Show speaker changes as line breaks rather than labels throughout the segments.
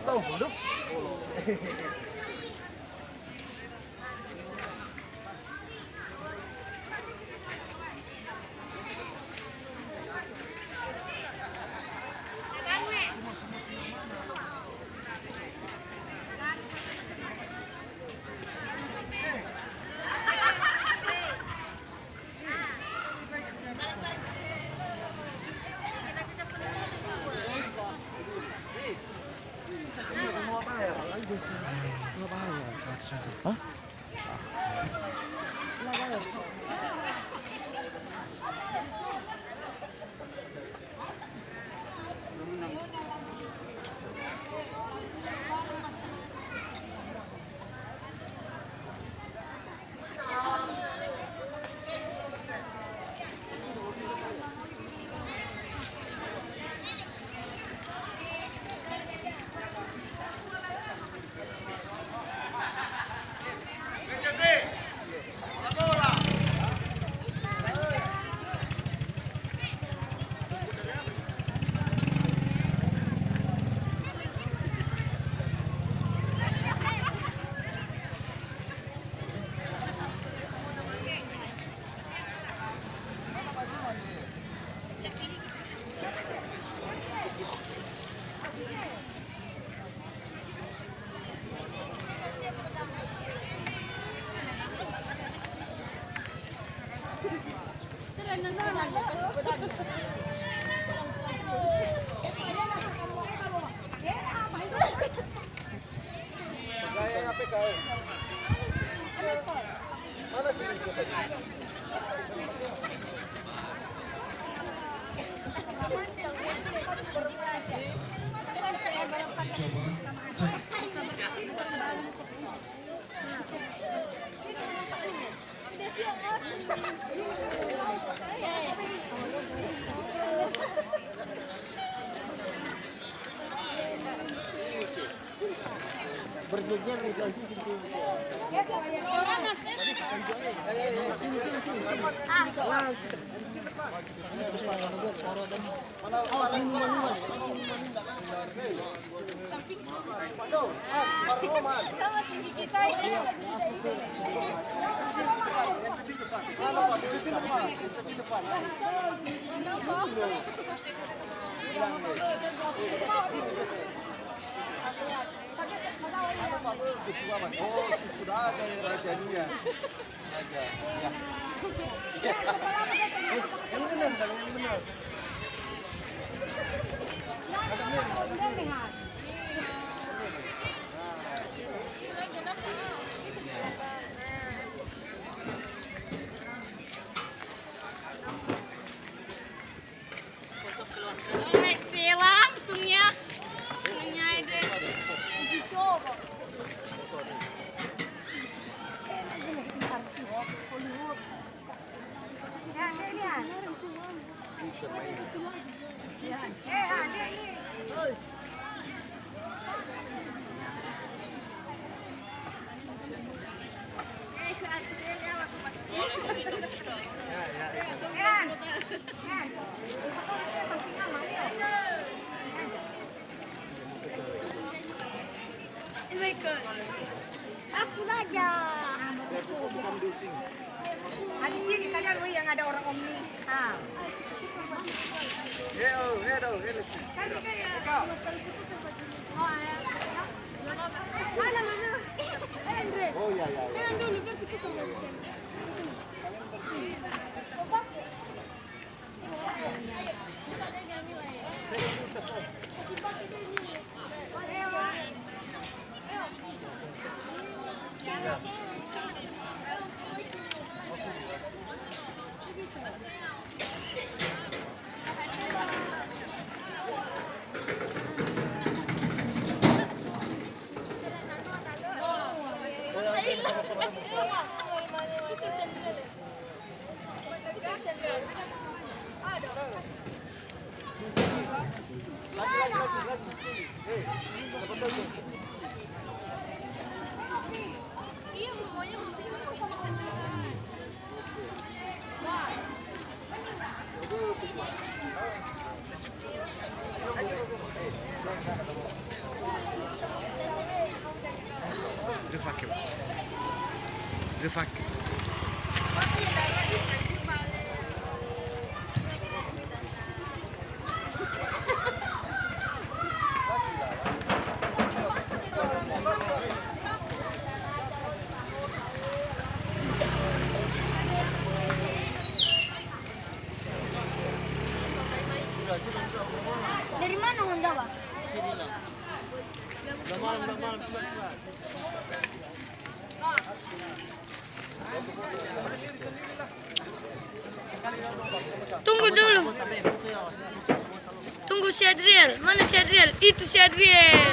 Tahu belum?
Hah?
Mana sih muncul tadi?
Berjejer di posisi situ.
Oh, suku raja ya, rajanya. Raja. Ya. Yang benar, Bang, yang benar.
Aku aja. Di sini kan yang ada orang omni. Ah. Mana mana? Andre.
Oh ya ya.
Jangan dulu kan situ tuh.
Refaki.
Dari mana Honda, Bang?
Sini lah. Udah malam, cepat.
Tunggu dulu. Tunggu si Adriel. Mana si Adriel? Itu si Adriel.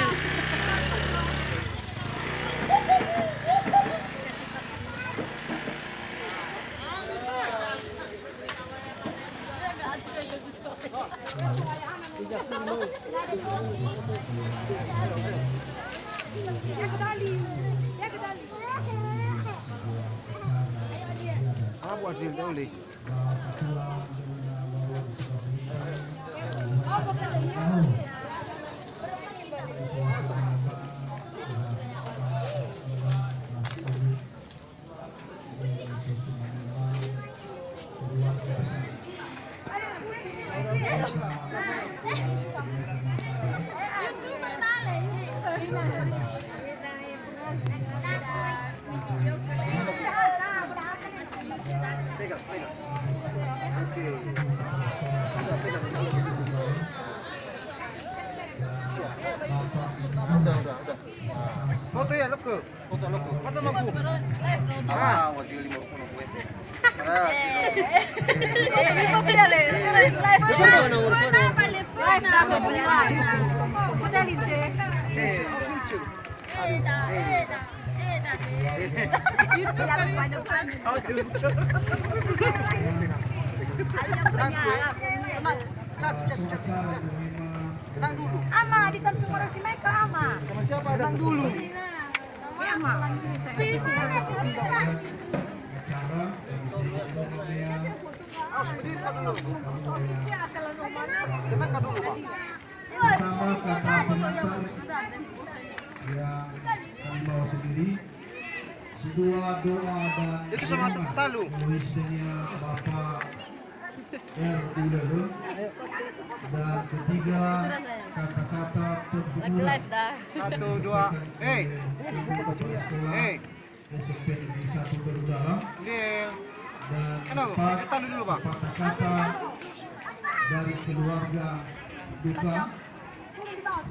Apa Adriel tahu leh? Udah. Foto ya loku. Foto loku. Ah, waktu 50 gue. Tenang dulu.
Ama di samping orang si Meka, Ama.
Sama siapa? Tenang dulu.
Ama.
Harus berdiri kan dulu. Tenang kan dulu, Pak.
Pertama kata pengantar yang kami bawa sendiri. Kedua doa dan
Itu sama talu.
tulisannya Bapak R. Ulele. Dan ketiga kata-kata pembunuhan
1, 2. Hei.
SMP Negeri 1 Berudara.
Dia.
Dan
Kenapa?
empat
Talu dulu, Pak.
kata-kata dari keluarga duka.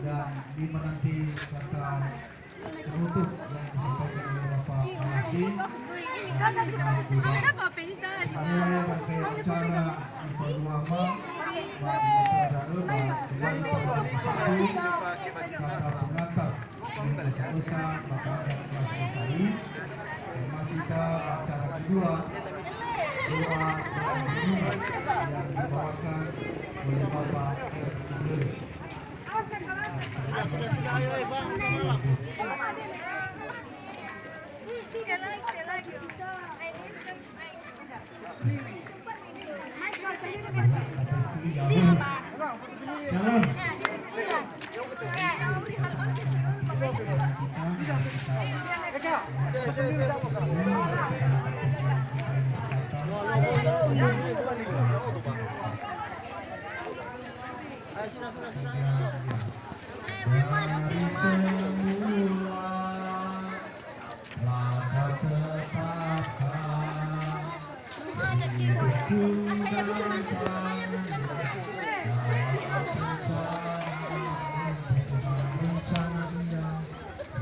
Dan 5 nanti kata penutup yang disampaikan oleh Bapak Alasin. Mulai rangkaian acara Ibadah Amal kata pengantar yang desa-desa Bapak Adat Kelas Besari. Masih acara kedua doa dan renungan yang dibawakan oleh Bapak R. Salam. Dari semula maka tetapkan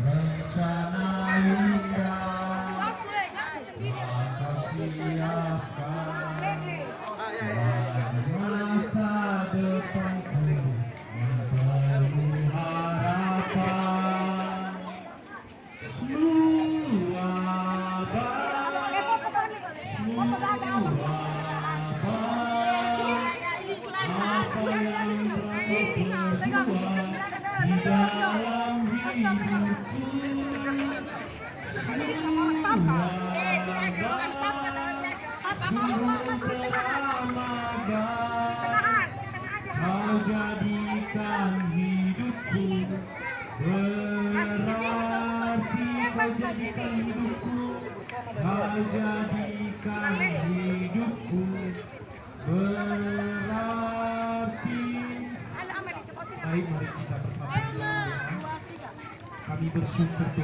rencana indah maka siapkan masa depanku penuh harapan semua apa yang telah berbuat di dalam hidupku kau jadikan hidupku berarti kau jadikan hidupku kita bersama-sama. Kami bersyukur